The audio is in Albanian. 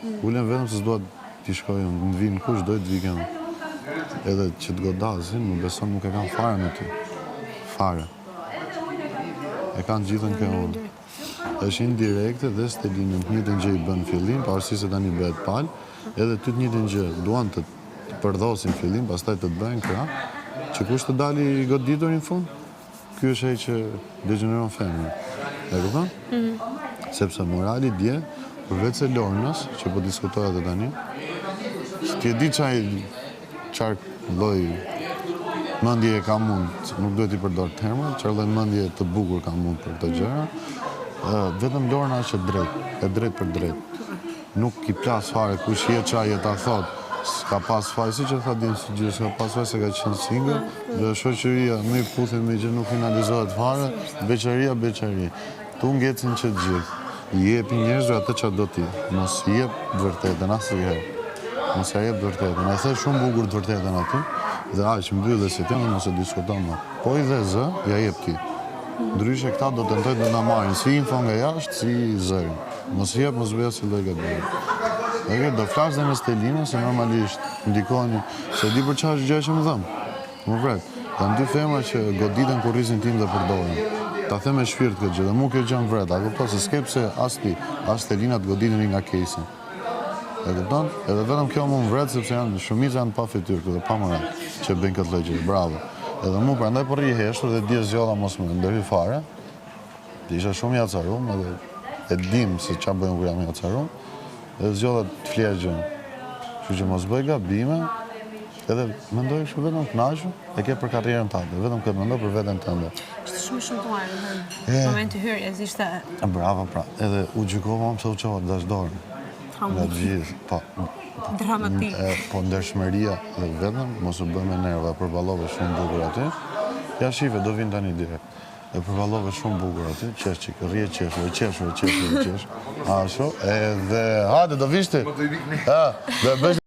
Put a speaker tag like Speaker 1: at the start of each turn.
Speaker 1: Ulem vetëm se s'dua t'i shkoj, në vinë kush dojtë vikend. Edhe që të godasin, më beson nuk e kanë fare me ty. Fare. E kanë gjithën kjo unë. Është indirekte dhe Stelinin të njëjtën gjë i bën fillim, pavarësisht se tani bëhet palë, edhe ty të njëjtën gjë duan të përdosin fillim, pastaj të të bëjnë krah, që kush të dali i goditur në fund, ky është ai që degeneron femrën. E kupton? Sepse morali dje, përveç se Lornës, që po diskutohet edhe tani, ti e di çfarë lloj mendje e ka mund, nuk duhet i përdor terma, çfarë lloj mendje të bukur ka mund për këtë gjëra. Vetëm Lorna është e drejt për drejt. Nuk i plas fare kush je çaj e ta thot, s'ka pas fare, si që tha din si gjë, s'ka pas fare se ka qenë single, dhe shoqëria më i puthit me që nuk finalizohet fare, beqaria. Tu ngecin që gjithë. I jepi njerëzve atë që do ti. Mos i jep vërtetën asnjëherë. Mos ja jep vërtetën. E the shumë bukur të vërtetën aty, dhe aq mbyllë si temë mos e diskuton më. Po i dhe zë, ja jep ti. Ndryshe këta do të tentojnë të na marrin si info nga jashtë, si zërin. Mos i jep, mos bëj si lloj gatimi. Do flas dhe me Stelinën se normalisht ndikoni se di për çfarë gjë që më dhëm. Më vret. Kanë dy femra që goditen kurrizin tim dhe përdorin. Ta them me shpirt këtë gjë, dhe mu kjo gjë më vret. A kupton se s'ke pse as ti, as Stelina të goditeni nga Casey. E kupton? Edhe vetëm kjo më vret sepse janë shumica janë pa fytyrë dhe pa moral që bëjnë këtë lloj gjë. Bravo. Edhe mu prandaj po rri heshtur dhe di zgjodha mos më ndërhy fare. Isha shumë i acarum edhe e dim se çfarë bëjmë kur jam i acarum. Edhe zgjodha të flerë gjën. Kështu që mos bëj gabime. Edhe mendoj kështu vetëm të kënaqur, e ke për karrierën tënde, vetëm këtë mendoj për veten tënde.
Speaker 2: Ishte shumë tuar në moment të hyrjes, ishte...
Speaker 1: Bravo, pra. Edhe u gjykova pse u çova dashdorën. Nga gjithë, po.
Speaker 2: Dramatik.
Speaker 1: Po ndershmëria dhe vetëm, mos u bë me nerva, përballove shumë bukur aty. Ja shife, do vin tani direkt. E përballove shumë bukur aty, qesh çik, rrie qesh. Ashtu, edhe hajde do vishti. Ha, do bëj